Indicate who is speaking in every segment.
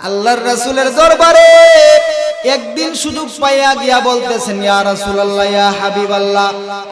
Speaker 1: আল্লাহর রাসূলের দরবারে একদিন সুযোগ পাইয়া গিয়া বলতেছেন, ইয়া রাসূলুল্লাহ, ইয়া হাবিবাল্লাহ,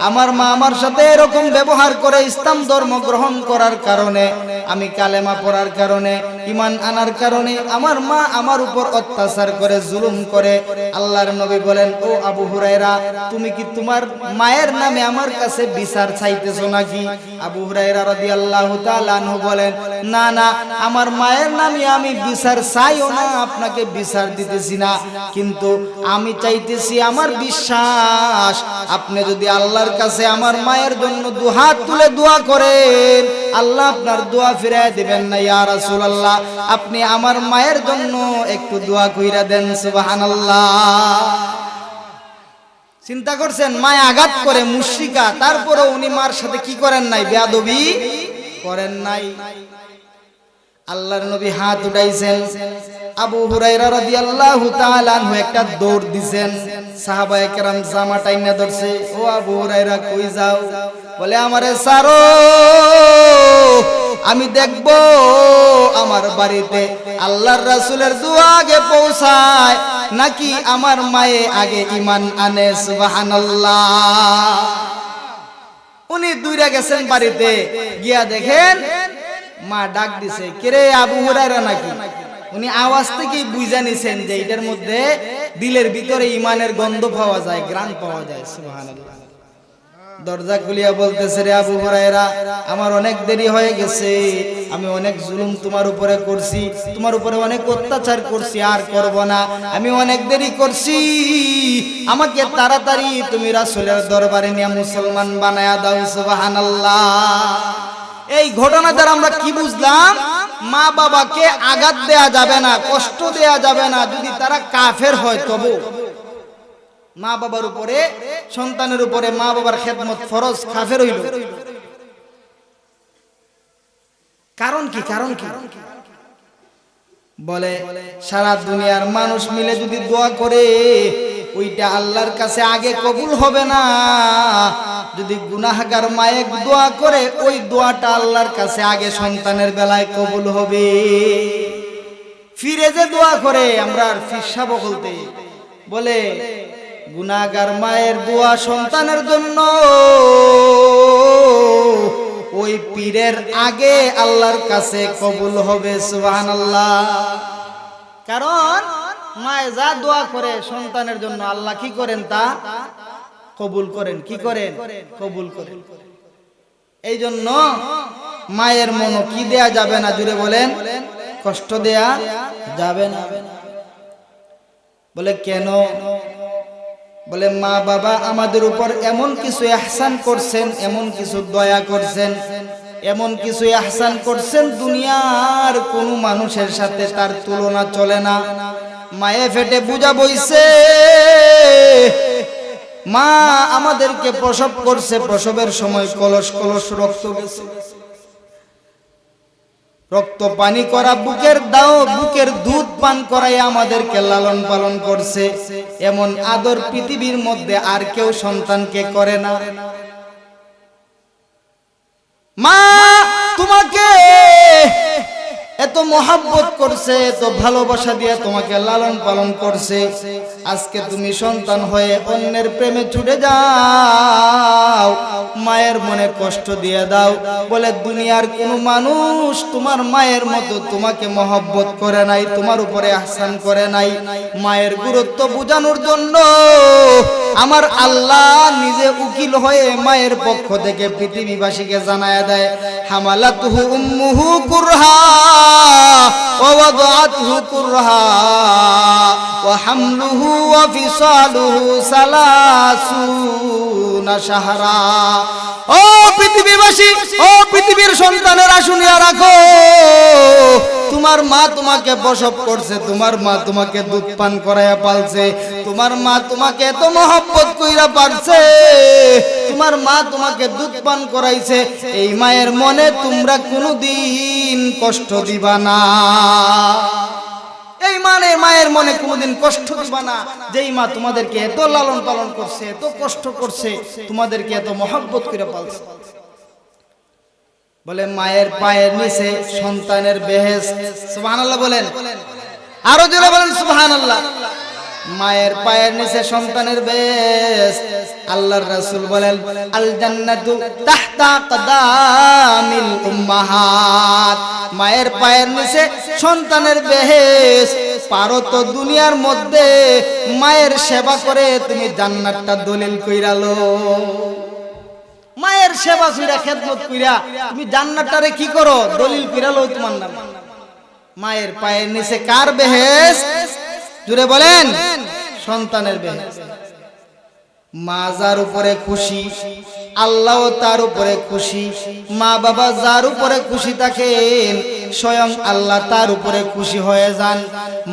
Speaker 1: আমার মা আমার সাথে এরকম ব্যবহার করে ইসলাম ধর্ম গ্রহণ করার কারণে, আমি কালেমা পড়ার কারণে, ঈমান আনার কারণে আমার মা আমার উপর অত্যাচার করে, জুলুম করে। আল্লাহর নবী বলেন, ও আবু হুরায়রা, তুমি কি তোমার মায়ের নামে আমার কাছে বিচার চাইতেছো নাকি? আবু হুরায়রা রাদিয়াল্লাহু তাআলা আনহু বলেন, না না, আমার মায়ের নামে আমি বিচার চাইও না, আপনাকে বিচার দিতেছি না, কিন্তু আমি চাইতেছি আমার বিশ্বাস, আপনি যদি আল্লাহর কাছে আমার মায়ের জন্য দুহাত তুলে দোয়া করেন, আল্লাহ আপনার দোয়া ফিরায় দিবেন না। ইয়া রাসূলুল্লাহ, আপনি আমার মায়ের জন্য একটু দোয়া কইরা দেন। সুবহানাল্লাহ। চিন্তা করছেন, মায় আঘাত করে, মুশরিকা, তারপরেও উনি মার সাথে কি করেন নাই? বেয়াদবি করেন নাই। আল্লাহর নবী হাত উঠাইছেন, আবু হুরায়রা রাদিয়াল্লাহু তাআলা আনহু একটা দৌড় দিবেন, সাহাবায়ে কেরাম জামা টাইনা ধরছে, ও আবু হুরায়রা কই যাও? বলে, আমারে ছাড়ো, আমি দেখব আমার বাড়িতে আল্লাহর রাসূলের দোয়া আগে পৌঁছায় নাকি আমার মায়ে আগে ঈমান আনে। সুবহানাল্লাহ। উনি দূরে গেছেন বাড়িতে, গিয়া দেখেন মা ডাক দিছে, কিরে আবু হুরায়রা নাকি? উনি আওয়াজ থেকেই বুঝা নিছেন যে এটার মধ্যে দিলের ভিতরে ঈমানের গন্ধ পাওয়া যায়, ঘ্রাণ পাওয়া যায়। সুবহানাল্লাহ। দরজা খুলিয়া বলতেছে, রে আবু হুরায়রা, আমার অনেক দেরি হয়ে গেছে, আমি অনেক জুলুম তোমার উপরে করছি, তোমার উপরে অনেক অত্যাচার করছি, আর করব না, আমি অনেক দেরি করছি, আমাকে তাড়াতাড়ি তুমি রাসূলের দরবারে নিয়ে মুসলমান বানায়া দাও। সুবহানাল্লাহ। এই ঘটনা দ্বারা আমরা কি বুঝলাম? মা বাবাকে আঘাত দেয়া যাবে না, কষ্ট দেয়া যাবে না, যদি তারা কাফের হয় তবু। মা বাবার উপরে, সন্তানের উপরে মা বাবার খেদমত ফরজ, কাফের হইল। কারণ কি? কারণ কি? বলে, সারা দুনিয়ার মানুষ মিলে যদি দোয়া করে, ওইটা আল্লাহর কাছে আগে কবুল হবে না। যদি গুনাহগার মায়ে দোয়া করে, ওই দোয়াটা আল্লাহর কাছে আগে সন্তানের বেলায় কবুল হবে। ফিরে যে দোয়া করে, আমরা ফিরসা বলতে বলে, গুনাহগার মায়ের দোয়া সন্তানের জন্য ওই পীরের আগে আল্লাহর কাছে কবুল হবে। সুবহানাল্লাহ। কারণ মায়ে যা দোয়া করে সন্তানের জন্য, আল্লাহ কি করেন? তা কবুল করেন। কি করেন? কবুল করেন। এই জন্য মায়ের মনে কি দেয়া যাবে না? জুড়ে বলেন, কষ্ট দেয়া যাবে না। বলে, কেন? বলে, মা বাবা আমাদের উপর এমন কিছু ইহসান করছেন, এমন কিছু দয়া করছেন, এমন কিছু ইহসান করছেন, দুনিয়ার কোন মানুষের সাথে তার তুলনা চলে না। মায়ে ফেটে বুঝা বইছে, মা আমাদেরকে প্রসব করছে, প্রসবের সময় কলস কলস রক্ত গেছে, রক্ত পানি করা বুকের দাও, বুকের দুধ পান করাই আমাদেরকে লালন পালন করছে। এমন আদর পৃথিবীর মধ্যে আর কেউ সন্তানকে করে না। মা তোমাকে এত মহব্বত করছে, এত ভালোবাসা দিয়ে তোমাকে লালন পালন করছে, আজকে তুমি সন্তান হয়ে অন্যের প্রেমে ছুটে যাও, মায়ের মনে কষ্ট দিয়ে দাও। বলে, দুনিয়ার কোন মানুষ তোমার মায়ের মতো তোমাকে মহব্বত করে নাই, তোমার উপরে ইহসান করে নাই। মায়ের গুরুত্ব বোঝানোর জন্য আমার আল্লাহ নিজে উকিল হয়ে মায়ের পক্ষ থেকে পৃথিবীবাসীকে জানায়া দেয়, হামালাতুহু উম্মুহু কুরহা ওয়া ওয়াদাআতুহু কুরহা ওয়া হামলুহু ওয়া ফিসালুহু সালাসুনা শাহরা। ও পৃথিবীবাসী, ও পৃথিবীর সন্তানেরা, শুনিয়া রাখো, তোমার মা তোমাকে প্রসব করছে, তোমার মা তোমাকে দুধ পান করাইয়া পালছে, তোমার মা তোমাকে এত মহব্বত কইরা পারছে, তোমার মা তোমাকে দুধ পান করাইছে। এই মায়ের মনে তোমরা কোনোদিন কষ্ট দিবা না। এই মায়ের মনে কোনোদিন কষ্ট দিবা না, যেই মা তোমাদেরকে এত লালন পালন করছে, এত কষ্ট করছে, তোমাদেরকে এত মহব্বত করে পালছে। বলে, মায়ের পায়ের নিচে সন্তানের বেহেশত। সুবহানাল্লাহ বলেন। আরো জোরে বলেন সুবহানাল্লাহ। মায়ের পায়ের নিচে সন্তানের বেশ। আল্লাহর রাসূল বলেন আল জান্নাতু তাহতা আকদামিল উম্মাহাত, মায়ের পায়ের নিচে সন্তানের বেশ। পারো তো দুনিয়ার মধ্যে মায়ের সেবা করে তুমি জান্নাতটা দলিল কইরা লো। মায়ের সেবা কইরা খেদমত কইরা তুমি জান্নাতটারে কি করো? দলিল কইরা লো তোমার নাম। মায়ের পায়ের নিচে কার বেহেশত? জুড়ে বলেন সন্তানের বেহেশত। মা যার উপরে খুশি আল্লাহ তার উপরে খুশি। মা বাবা যার উপরে খুশি থাকেন স্বয়ং আল্লাহ তার উপরে খুশি হয়ে যান।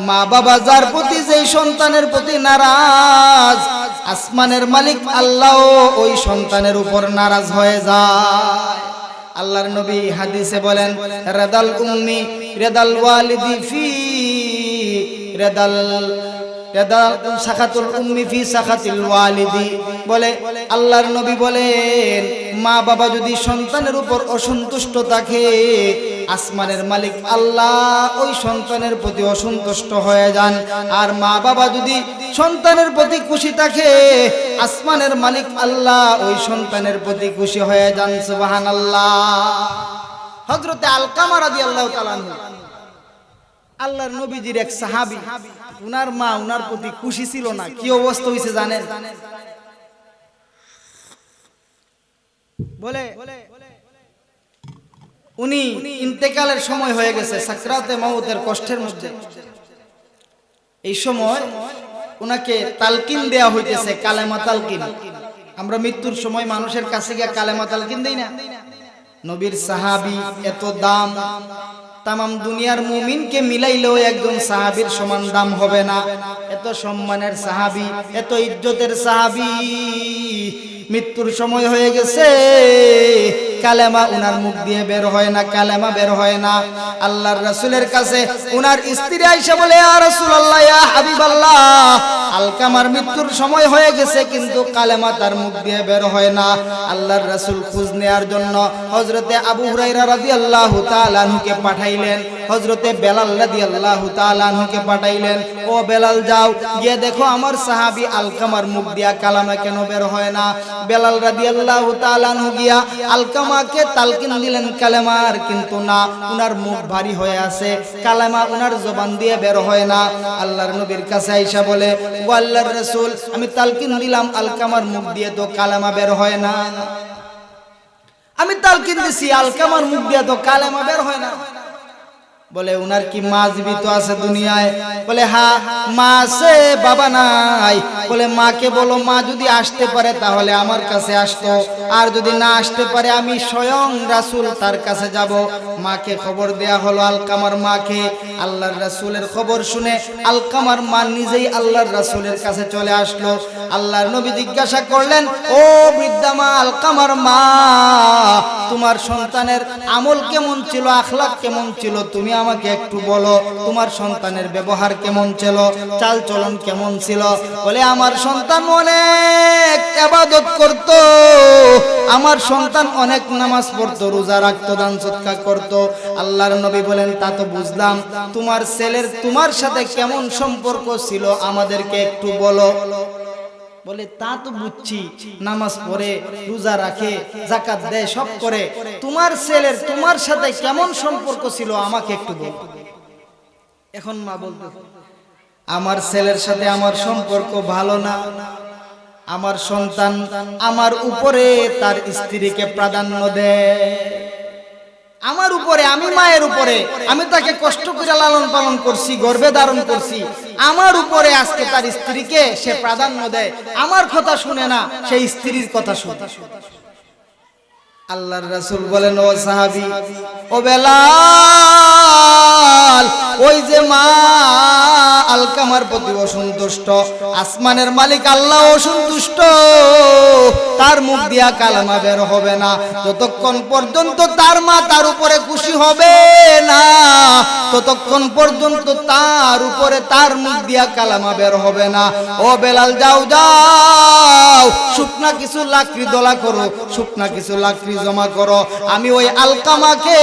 Speaker 1: মা বাবা যার প্রতি যেই সন্তানের প্রতি নারাজ, আসমানের মালিক আল্লাহ ওই সন্তানের উপর নারাজ হয়ে যায়। আল্লাহর নবী হাদিসে বলেন রাদাল উম্মি রাদাল ওয়ালিদি ফি রাদাল সাখাতুল উম্মি ফি সাখাতিল ওয়ালিদি। বলে আল্লাহর নবী বলেন মা বাবা যদি সন্তানের উপর অসন্তুষ্ট থাকে আসমানের মালিক আল্লাহ ওই সন্তানের প্রতি অসন্তুষ্ট হয়ে যান। আর মা বাবা যদি সন্তানের প্রতি খুশি থাকে আসমানের মালিক আল্লাহ ওই সন্তানের প্রতি খুশি হয়ে যান। সুবহানাল্লাহ। হযরতে আলকামা রাদিয়াল্লাহু তাআলা আনহু আল্লাহর নবীজির এক সাহাবী, উনার মা উনার প্রতি খুশি ছিল না। কি অবস্থা হইছে জানেন? বলে উনি ইন্তেকালের সময় হয়ে গেছে, সাকরাতে মউতের কষ্টের মধ্যে। এই সময় উনাকে তালকিন দেয়া হইতেছে, কালেমা তালকিন। আমরা মৃত্যুর সময় মানুষের কাছে গিয়ে কালেমা তালকিন দেই না? নবীর সাহাবী, এত দাম, তামাম দুনিয়ার মুমিনকে মিলাইলেও একজন সাহাবীর সমান দাম হবে না। এত সম্মানের সাহাবী, এত ইজ্জতের সাহাবী, মৃত্যুর সময় হয়ে গেছে, কালেমা উনার মুখ দিয়ে বের হয় না, কালেমা বের হয় না। আল্লাহর রাসূলের কাছে উনার স্ত্রী আয়েশা বলে ইয়া রাসূলুল্লাহ, ইয়া হাবিবাল্লাহ, আলকামার মৃত্যুর সময় হয়ে গেছে কিন্তু কালেমা তার মুখ দিয়ে বের হয় না। আল্লাহর রাসূল খোঁজ নেয়ার জন্য হযরতে আবু হুরায়রা রাদিয়াল্লাহু তাআলা আনহুকে পাঠাইলেন, হযরতে বেলাল রাদিয়াল্লাহু তাআলা আনহুকে পাঠাইলেন। ও বেলাল, যাও গিয়ে দেখো আমার সাহাবী আলকামার মুখ দিয়া কালেমা কেন বের হয় না। বেলাল রাদিয়াল্লাহু তাআলা আনহু গিয়া আলকামাকে তালকিন দিলেন কালেমার, কিন্তু না, উনার মুখ ভারী হয়ে আছে, কালেমা উনার জবান দিয়ে বের হয় না। আল্লাহর নবীর কাছে আয়েশা বলে ও আল্লাহর রাসূল, আমি তালকিন দিলাম আলকামার মুখ দিয়ে তো কালেমা বের হয় না। আমি তালকিন দিছি আলকামার মুখ দিয়ে তো কালেমা বের হয় না। বলে উনার কি মা জীবিত আছে দুনিয়ায়? বলে হ্যাঁ মা আছে, বাবা নাই। বলে মাকে বলো মা যদি আসতে পারে তাহলে আমার কাছে আসতো, আর যদি না আসতে পারে আমি স্বয়ং রাসূল তার কাছে যাব। মাকে খবর দেয়া হলো, আলকামার মাকে। আল্লাহর রাসূলের খবর শুনে আলকামার মা নিজেই আল্লাহর রাসূলের কাছে চলে আসলো। আল্লাহর নবী জিজ্ঞাসা করলেন, ও বৃদ্ধা মা, আলকামার মা, তোমার সন্তানের আমল কেমন ছিল, আখলাক কেমন ছিল, তুমি আমাকে একটু বলো। তোমার সন্তানের ব্যবহার কেমন ছিল, চাল চলন কেমন ছিল? বলে আমার সন্তান অনেক ইবাদত করত, আমার সন্তান অনেক নামাজ পড়তো, রোজা রাখতো, দান সদকা করত। আল্লাহর নবী বলেন তা তো বুঝলাম, তোমার ছেলের তোমার সাথে কেমন সম্পর্ক ছিল আমাদেরকে একটু বলো। বলে তা তো বুঝছি, নামাজ পড়ে, রোজা রাখে, যাকাত দেয়, সব করে। তোমার ছেলের তোমার সাথে কেমন সম্পর্ক ছিল আমাকে একটু বলো। এখন মা বলতে, আমার ছেলের সাথে আমার সম্পর্ক ভালো না। আমার সন্তান আমার উপরে তার স্ত্রীকে প্রাধান্য দেয়, আমার উপরে, আমি মায়ের উপরে, আমি তাকে কষ্ট করে লালন পালন করছি, গর্ভে ধারণ করছি, আমার উপরে আজকে তার স্ত্রীকে সে প্রাধান্য দেয়, আমার কথা শুনে না, সেই স্ত্রীর কথা শুনে। আল্লাহর রাসূল বলেন, ও সাহাবী, ও বেলাল, ওই যে মা আলকামার প্রতি অসন্তুষ্ট, আসমানের মালিক আল্লাহ অসন্তুষ্ট, তার মুখ দিয়া কালেমা বের হবে না যতক্ষণ পর্যন্ত তার মা তার উপরে খুশি হবে না, ততক্ষণ পর্যন্ত তার উপরে তার মুখ দিয়া কালেমা বের হবে না। ও বেলাল যাও যাও, শুকনা কিছু লাকড়ি দলা করো, শুকনা কিছু লাকড়ি জমা করো, আমি ওই আলকামাকে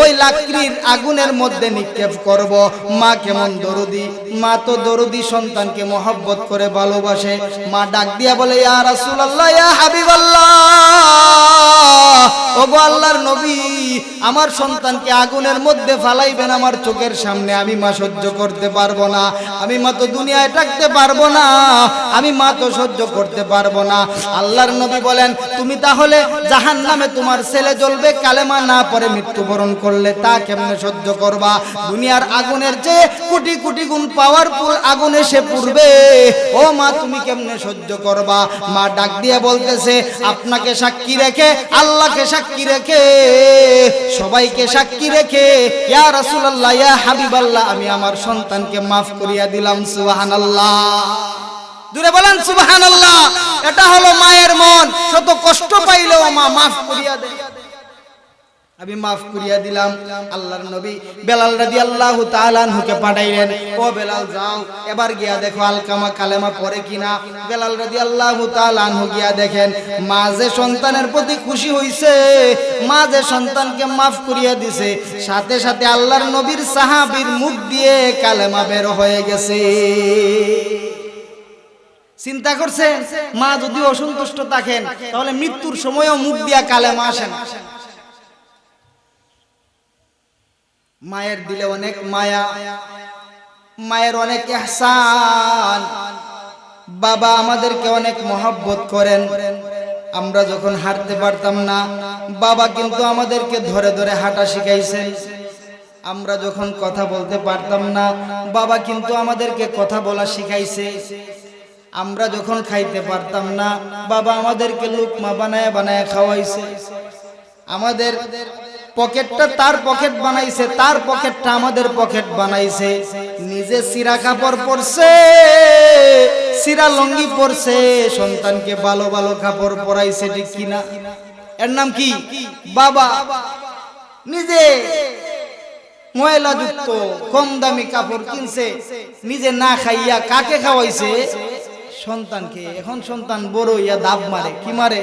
Speaker 1: ওই লাকড়ির আগুনের মধ্যে নিক্ষেপ করব। মা কেমন দরদি, মা তো দরদি, সন্তানকে মহব্বত করে ভালোবাসে। মা ডাক দিয়া বলে, ইয়া রাসূলুল্লাহ, ইয়া হাবিবাল্লাহ, ওগো আল্লাহর নবী, আমার সন্তানকে আগুনের মধ্যে ফালাইবেন আমার চোখের সামনে, আমি মা সহ্য করতে পারবো না, আমি মা তো দুনিয়ায় থাকতে পারবো না, আমি মা তো সহ্য করতে পারবো না। আল্লাহর নবী বলেন, তুমি তাহলে জাহান্নামে তোমার ছেলে জ্বলবে, কালেমা না পড়ে মৃত্যুবরণ করলে তা কেমনে সহ্য করবা? দুনিয়ার আগুনের চেয়ে কোটি কোটি গুণ পাওয়ারফুল আগুন এসে পড়বে, ও মা তুমি কেমনে সহ্য করবা? মা ডাক দিয়ে বলতেছে, আপনাকে সাক্ষী রেখে, আল্লাহকে সাক্ষী রেখে, সবাইকে সাক্ষী রেখে, ইয়া রাসূলুল্লাহ, ইয়া হাবিবাল্লাহ, আমি আমার সন্তানকে মাফ করিয়া দিলাম। সুবহানাল্লাহ, জোরে বলেন সুবহানাল্লাহ। এটা হলো মায়ের মন, শত কষ্ট পাইলেও মা মাফ করিয়া দেয়। আমি মাফ করিয়া দিলাম। আল্লাহর নবী বেলাল রাদিয়াল্লাহু তাআলা আনহুকে পাঠাইলেন, ও বেলাল যাও, এবার গিয়া দেখো আলকামা কালেমা পড়ে কিনা। বেলাল রাদিয়াল্লাহু তাআলা আনহু গিয়া দেখেন, মা যে সন্তানের প্রতি খুশি হইছে, মা যে সন্তানকে মাফ করিয়া দিছে, সাথে সাথে আল্লাহর নবীর সাহাবীর মুখ দিয়ে কালেমা বের হয়ে গেছে। চিন্তা করছেন, মা যদি অসন্তুষ্ট থাকেন তাহলে মৃত্যুর সময়ও মুখ দিয়া কালেমা আসেন। মায়ের দিলে অনেক মায়া, মায়ের অনেক ইহসান। বাবা আমাদেরকে অনেক মহব্বত করেন। আমরা যখন হাঁটতে পারতাম না, বাবা কিন্তু আমাদেরকে ধরে ধরে হাঁটা শিখাইছেন। আমরা যখন কথা বলতে পারতাম না, বাবা কিন্তু আমাদেরকে কথা বলা শিখাইছে। আমরা যখন খাইতে পারতাম না, বাবা আমাদেরকে লুকমা বানায় বানায় খাওয়াইছে। আমাদের পকেটটা তার পকেট বানাইছে, তার পকেটটা আমাদের পকেট বানাইছে। নিজে সিরা কাপড় পরছে, সিরা লঙ্গি পরছে, সন্তানকে ভালো ভালো কাপড় পরাইছে, ঠিক কিনা? এর নাম কি? বাবা। নিজে ময়লা যুক্ত কম দামি কাপড় কিনছে, নিজে না খাইয়া কাকে খাওয়াইছে? সন্তানকে। এখন সন্তান বড় হইয়া দাব মারে। কি মারে?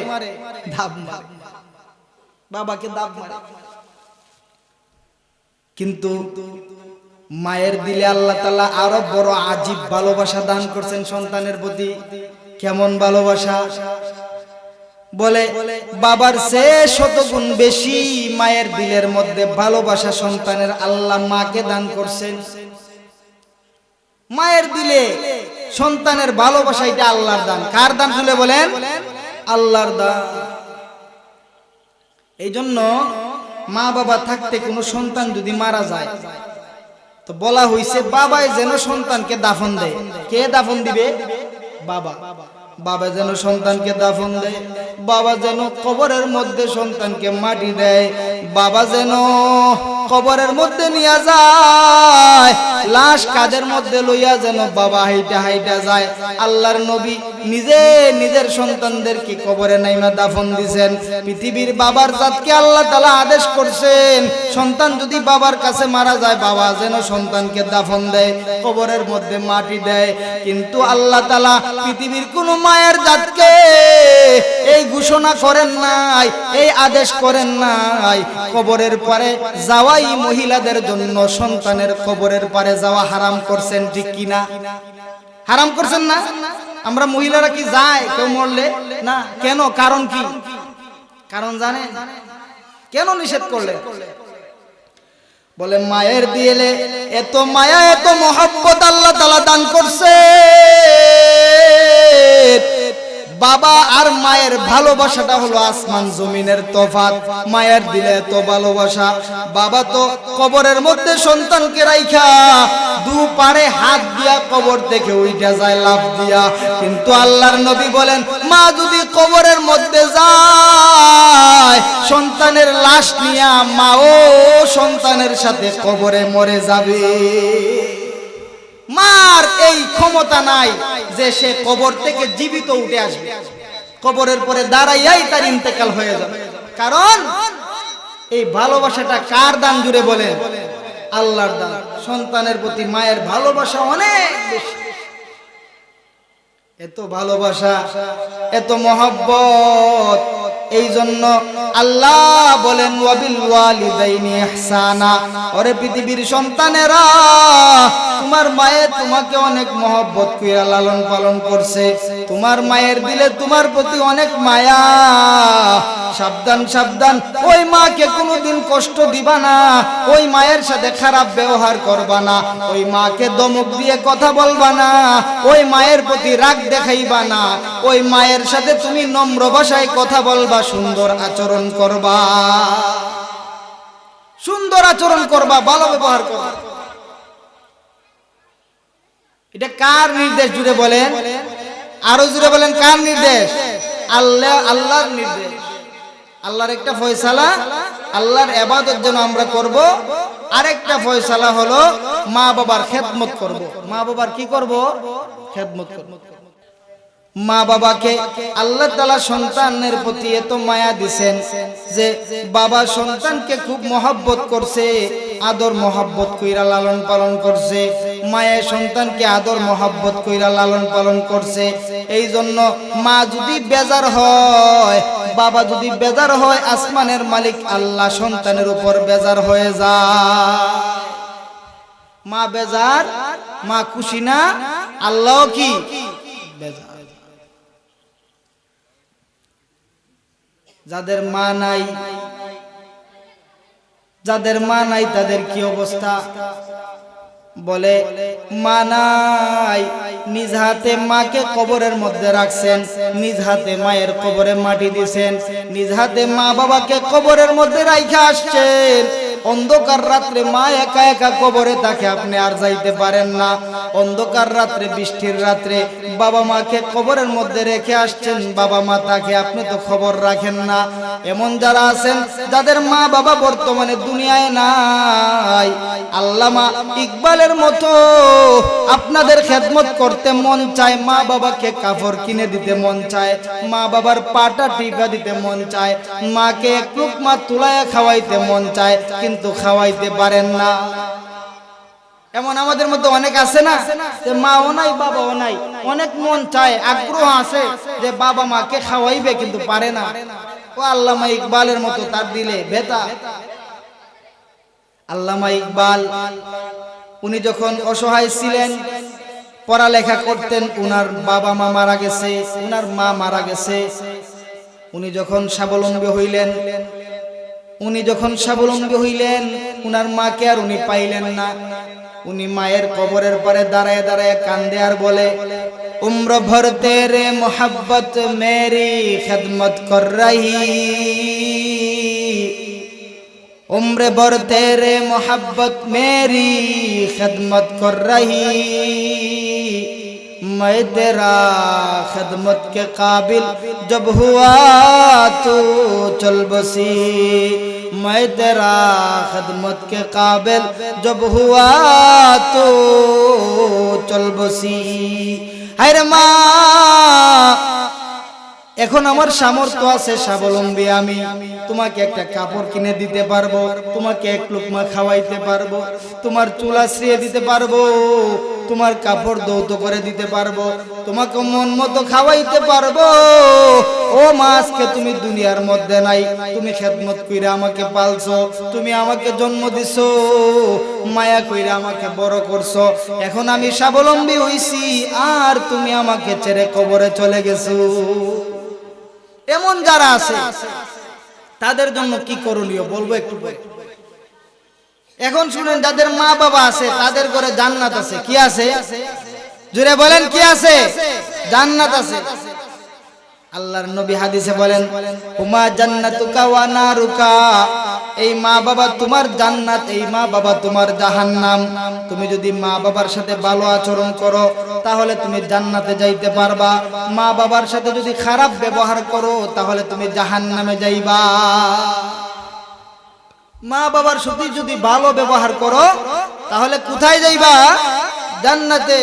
Speaker 1: দাব মারে, বাবাকে দাব মারে। কিন্তু মায়ের দিলে আল্লাহ তাআলা আরো বড় আজীব ভালোবাসা দান করছেন সন্তানের প্রতি। কেমন ভালোবাসা? বলে বাবার চেয়ে শতগুণ বেশি মায়ের দিলের মধ্যে ভালোবাসা সন্তানের আল্লাহ মাকে দান করছেন। মায়ের দিলে সন্তানের ভালোবাসা, এটা আল্লাহর দান। কার দান খুলে বলেন? আল্লাহর দান। এই জন্য মা বাবা থাকতে কোনো সন্তান যদি মারা যায় তো বলা হইছে বাবাই যেন সন্তানকে দাফন দেয়। কে দাফন দিবে? বাবা। বাবা যেন সন্তানকে দাফন দেয়, বাবা যেন কবরের মধ্যে সন্তানকে মাটি দেয়, বাবা যেন কবরের মধ্যে নিয়ে যায়, লাশ কাঁধের মধ্যে লইয়া যেন বাবা হাইটা হাইটা যায়। আল্লাহর নবী নিজে নিজের সন্তানদেরকে কবরে নাইমা দাফন দিয়েছেন। পৃথিবীর বাবার জাতকে আল্লাহ তাআলা আদেশ করছেন, সন্তান যদি বাবার কাছে মারা যায়, বাবা যেন সন্তানকে দাফন দেয়, কবরের মধ্যে মাটি দেয়। কিন্তু আল্লাহ তাআলা পৃথিবীর কোন মায়ের জাতকে এই ঘোষণা করেন নাই, এই আদেশ করেন নাই কবরের পরে যাওয়াই মহিলাদের জন্য সন্তানের কবরের পরে যাওয়া হারাম করছেন, ঠিক কিনা? হারাম করছেন না? আমরা মহিলারা কি যায় কেউ মরলে? না। কেন? কারণ কি? কারণ জানেন কেন নিষেধ করলেন? বলে মায়ের দিলে এত মায়া, এত মহব্বত আল্লাহ তাআলা দান করছে। বাবা আর মায়ের ভালোবাসাটা হলো আসমান জমিনের তফাৎ। মায়ের দিলে এত ভালোবাসা। বাবা তো কবরের মধ্যে সন্তানকে রাইখা দু পারে হাত দিয়া কবর থেকে উঠা যায় লাফ দিয়া। কিন্তু আল্লাহর নবী বলেন, মা যদি কবরের মধ্যে যায়, সন্তানের লাশ নিয়া মাও সন্তানের সাথে কবরে মরে যাবে। মার ক্ষমতা নাই যে সে কবর থেকে জীবিত উঠে আসবে, কবরের পরে দাঁড়াইয়াই তার ইন্তেকাল হয়ে যাবে। কারণ এই ভালোবাসাটা কার দান জুড়ে বলেন? আল্লাহর দান। সন্তানের প্রতি মায়ের ভালোবাসা অনেক বেশি। এত ভালোবাসা, এত মহব্বত, এই জন্য আল্লাহ বলেন ওয়াবিল ওয়ালিদাইনি ইহসানা। ওরে পৃথিবীর সন্তানেরা, তোমার মায়ের তোমাকে অনেক মহব্বত কইরা লালন পালন করছে, তোমার মায়ের দিলে তোমার প্রতি অনেক মায়া। সাবধান সাবধান, ওই মাকে কোনোদিন কষ্ট দিবা না, ওই মায়ের সাথে খারাপ ব্যবহার করবা না, ওই মাকে ধমক দিয়ে কথা বলবা না, ওই মায়ের প্রতি রাগ দেখাইবা না, ওই মায়ের সাথে তুমি নম্র ভাষায় কথা বলবা, সুন্দর আচরণ করবা, সুন্দর আচরণ করবা, ভালো ব্যবহার করবা। এটা কার নির্দেশ জুড়ে বলেন? আরো জুড়ে বলেন কার নির্দেশ? আল্লাহর নির্দেশ। আল্লাহর একটা ফয়সালা, আল্লাহর ইবাদত যেন আমরা করব। আরেকটা ফয়সালা হলো মা বাবার খেদমত করব। মা বাবার কি করব? খেদমত করব। মা বাবাকে আল্লাহ তাআলা সন্তানের প্রতি এত মায়া দিবেন যে বাবা সন্তানকে খুব মহব্বত করছে, আদর মহব্বত কইরা লালন পালন করছে, মায়ের সন্তানকে আদর মহব্বত কইরা লালন পালন করছে। এই জন্য মা যদি বেজার হয়, বাবা যদি বেজার হয়, আসমানের মালিক আল্লাহ সন্তানের উপর বেজার হয়ে যায়। মা বেজার, মা খুশি না, আল্লাহ কি বেজার। যাদের মা নাই, যাদের মা নাই তাদের কি অবস্থা? বলে মা নাই, নিজ হাতে মাকে কবরের মধ্যে রাখছেন, নিজ হাতে মায়ের কবরে মাটি দিছেন, নিজ হাতে মা বাবাকে কবরের মধ্যে রাইখা আসছেন। অন্ধকার রাত্রে মা একা একা কবরে থাকে, আপনি আর যাইতে পারেন না। অন্ধকার রাত্রে, বৃষ্টির রাত্রে বাবা মাকে কবরের মধ্যে রেখে আসছেন, বাবা মা তাকে, আপনি তো খবর রাখেন না। এমন যারা আছেন যাদের মা বাবা বর্তমানে দুনিয়ায় নাই, আল্লামা ইকবালের মতো আপনাদের খেদমত করতে মন চায়, মা বাবাকে কাপড় কিনে দিতে মন চায়, মা বাবার পাটা টিপা দিতে মন চায়, মাকে এক লুকমা তুলায় খাওয়াইতে মন চায়, কিন্তু খাওয়াইতে পারেন না। এমন আমাদের মধ্যে অনেক আছে না, যে মাও নাই বাবাও নাই, অনেক মন চায়, আগ্রহ আছে যে বাবা মাকে খাওয়াইবে, কিন্তু পারে না। ও আল্লামা ইকবালের মতো তার দিলে ব্যথা। আল্লামা ইকবাল উনি যখন অসহায় ছিলেন, পড়ালেখা করতেন, উনার বাবা মা মারা গেছে, উনার মা মারা গেছে। উনি যখন স্বাবলম্বী হইলেন, উনার মাকে আর উনি পাইলেন না। উনি মায়ের কবরের পরে দাঁড়ায় দাঁড়ায় কান্দে আর বলে, উম্র ভর তেরে মোহব্বত মেরি খিদমত কর রহি, उम्र भर तेरे मोहब्बत मेरी खिदमत कर रही, मैं तेरा खिदमत के काबिल जब हुआ तो चल बसी, मैं तेरा खिदमत के काबिल जब हुआ तो चल बसी। हाय माँ, এখন আমার সামর্থ্য আছে, স্বাবলম্বী আমি, তোমাকে একটা কাপড় কিনে দিতে পারবো, তোমাকে এক লুকমা খাওয়াইতে পারবো, তোমার চুল আশ্রিয়ে দিতে পারবো, তোমার কাপড় দৌত করে দিতে পারবো, তোমাকে মন মতো খাওয়াইতে পারবো। ও মা, আজকে তুমি দুনিয়ার মধ্যে নাই, তুমি খেদমত কইরা আমাকে পালছো, তুমি আমাকে জন্ম দিছো, মায়া কইরা আমাকে বড় করছো, এখন আমি স্বাবলম্বী হইছি, আর তুমি আমাকে ছেড়ে কবরে চলে গেছো। এমন যারা আছে তাদের জন্য কি করণীয় বলবো একটু পরে। এখন শুনেন, যাদের মা বাবা আছে তাদের ঘরে জান্নাত আছে। কি আছে? জোরে বলেন, কি আছে? জান্নাত আছে। আল্লাহর নবী হাদিসে বলেন, হুমা জান্নাতুকা ওয়া নারুকা, এই মা বাবা তোমার জান্নাত, এই মা বাবা তোমার জাহান্নাম। তুমি যদি মা বাবার সাথে ভালো আচরণ করো তাহলে তুমি জান্নাতে যাইতে পারবা, মা বাবার সাথে যদি খারাপ ব্যবহার করো তাহলে তুমি জাহান্নামে যাইবা। মা বাবার সাথে যদি ভালো ব্যবহার করো তাহলে কোথায় যাইবা? জান্নাতে।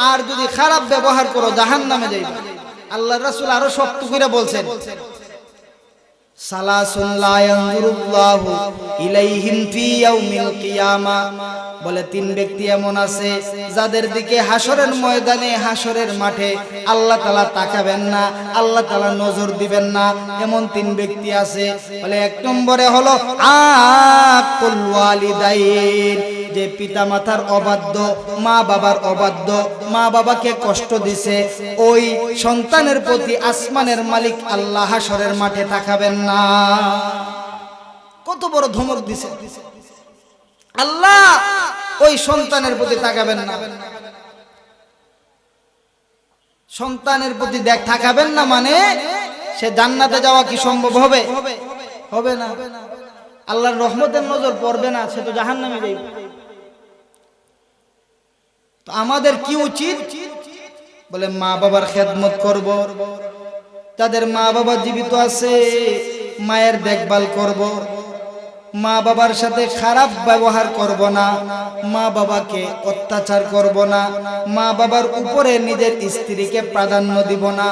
Speaker 1: আর যদি খারাপ ব্যবহার করো জাহান্নামে যাইবে। আল্লাহর রাসূল আরো শক্ত করে বলছেন, সালাসুন লা ইয়ানজুরুল্লাহু ইলাইহিম ফি ইয়াউমিল কিয়ামা, বলে তিন ব্যক্তি এমন আছে যাদের দিকে হাসরের ময়দানে হাসরের মাঠে আল্লাহ তাআলা তাকাবেন না, আল্লাহ তাআলা নজর দিবেন না। এমন তিন ব্যক্তি আছে। বলে এক নম্বরে হলো আকুল ওয়ালিদাইন, যে পিতা মাতার অবাধ্য, মা বাবার অবাধ্য, মা বাবাকে কষ্ট দিছে, ওই সন্তানের প্রতি আসমানের মালিক আল্লাহ হাসরের মাঠে তাকাবেন না। কত বড় ধমক দিছে আল্লাহ, ওই সন্তানের প্রতি তাকাবেন না। সন্তানের প্রতি তাকাবেন না মানে সে জান্নাতে যাওয়া কি সম্ভব হবে? হবে না। আল্লাহর রহমতের নজর পড়বে না, সে তো জাহান্নামে যাবে। তো আমাদের কি উচিত? বলে মা বাবার খেদমত করব, তাদের মা বাবা জীবিত আছে মায়ের দেখভাল করব, মা বাবার সাথে খারাপ ব্যবহার করব না, মা বাবাকে অত্যাচার করব না, মা বাবার উপরে নিজের স্ত্রীকে প্রাধান্য দিব না।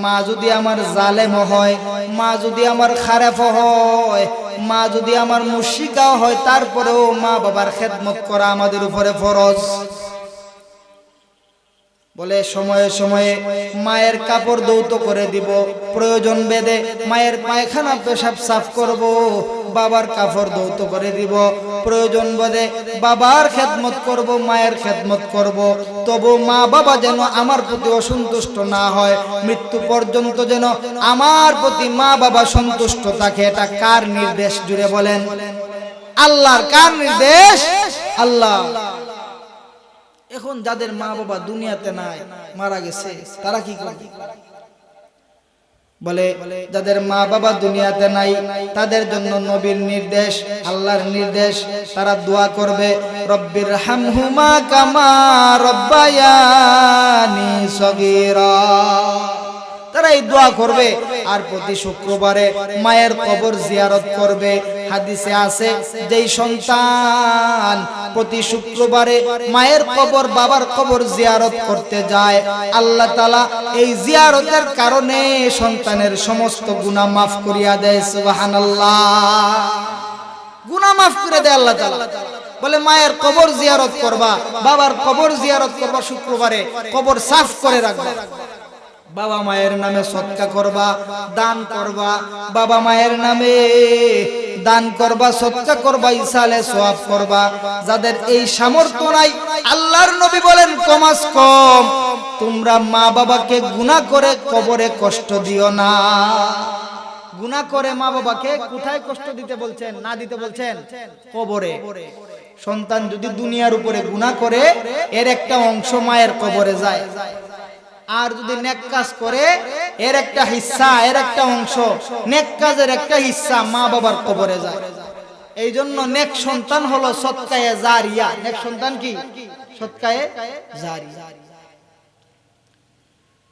Speaker 1: মা যদি আমার জালেম হয়, মা যদি আমার খারাপ হয়, মা যদি আমার মুশরিকা হয়, তারপরেও মা বাবার খেদমত করা আমাদের উপরে ফরজ। বলে সময়ে সময়ে মায়ের কাপড় ধৌত করে দিব, প্রয়োজন ভেদে মায়ের পায়খানা পেশাব সাফ করব, বাবার কাপড় ধৌত করে দিব, প্রয়োজন ভেদে বাবার খেদমত করব, মায়ের খেদমত করব। তবু মা বাবা যেন আমার প্রতি অসন্তুষ্ট না হয়, মৃত্যু পর্যন্ত যেন আমার প্রতি মা বাবা সন্তুষ্ট থাকে। এটা কার নির্দেশ? জুড়ে বলেন আল্লাহর। কার নির্দেশ? আল্লাহ। এখন যাদের মা বাবা দুনিয়াতে নাই, মারা গেছে, তারা কি করবে? বলে যাদের মা বাবা দুনিয়াতে নাই তাদের জন্য নবীর নির্দেশ, আল্লাহর নির্দেশ, তারা দোয়া করবে, রব্বির হামহুমা কামা রব্বায়ানি সগীরা। তারা এই দোয়া করবে। আর প্রতি শুক্রবারে মায়ের কবর জিয়ারত করবে। হাদিসে আছে, যেই সন্তান প্রতি শুক্রবারে মায়ের কবর, বাবার কবর জিয়ারত করতে যায়, আল্লাহ তাআলা এই জিয়ারতের কারণে সন্তানের সমস্ত গুনাহ মাফ করিয়া দেয়। সুবহানাল্লাহ। গুনাহ মাফ করে দেয় আল্লাহ তাআলা। বলে মায়ের কবর জিয়ারত করবা, বাবার কবর জিয়ারত করবা, শুক্রবারে কবর সাফ করে রাখবা, বাবা মায়ের নামে সদকা করবা, দান করবা, বাবা মায়ের নামে দান করবা, সদকা করবা, ইসালে সওয়াব করবা। যাদের এই সামর্থ্য নাই, আল্লাহর নবী বলেন কমাস কম তোমরা মা বাবাকে গুনাহ করে কবরে কষ্ট দিও না। গুনাহ করে মা বাবাকে কোথায় কষ্ট দিতে বলছেন? না দিতে বলছেন কবরে। সন্তান যদি দুনিয়ার উপরে গুনাহ করে, এর একটা অংশ মায়ের কবরে যায়। আর যদি নেক কাজ করে, এর একটা হিস্সা, এর একটা অংশ, নেক কাজের একটা হিস্সা মা বাবার কবরে যায়। এই জন্য নেক সন্তান হলো সদকায়ে জারিয়া। নেক সন্তান কি? সদকায়ে জারিয়া।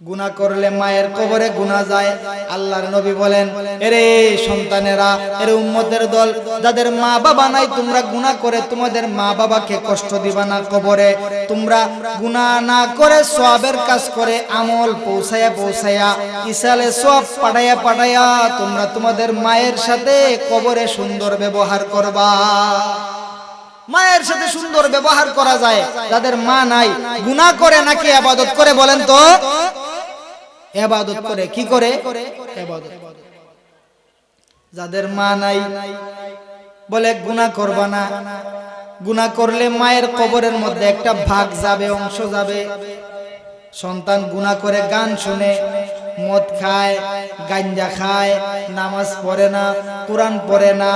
Speaker 1: গুনাহ করলে মায়ের কবরে গুনাহ যায়। আল্লাহর নবী বলেন, এরে সন্তানেরা, এরে উম্মতের দল, যাদের মা বাবা নাই, তোমরা গুনাহ করে তোমাদের মা বাবাকে কষ্ট দিবা না কবরে। তোমরা গুনাহ না করে সওয়াবের কাজ করে আমল পৌঁছায়া পৌঁছায়া, ইসালে সওয়াব পাঠায়া পাঠায়া তোমরা তোমাদের মায়ের সাথে কবরে সুন্দর ব্যবহার করবা। মায়ের সাথে সুন্দর ব্যবহার করা যায়। যাদের মা নাই, গুনাহ করে নাকি ইবাদত করে? বলেন তো। ইবাদত করে। কি করে? ইবাদত। যাদের মা নাই, বলে গুনাহ করবা না। গুনাহ করলে মায়ের কবরের মধ্যে একটা ভাগ যাবে, অংশ যাবে। সন্তান গুনাহ করে গান শুনে, মদ খায়, গাঞ্জা খায়, নামাজ পড়ে না, কোরআন পড়ে না,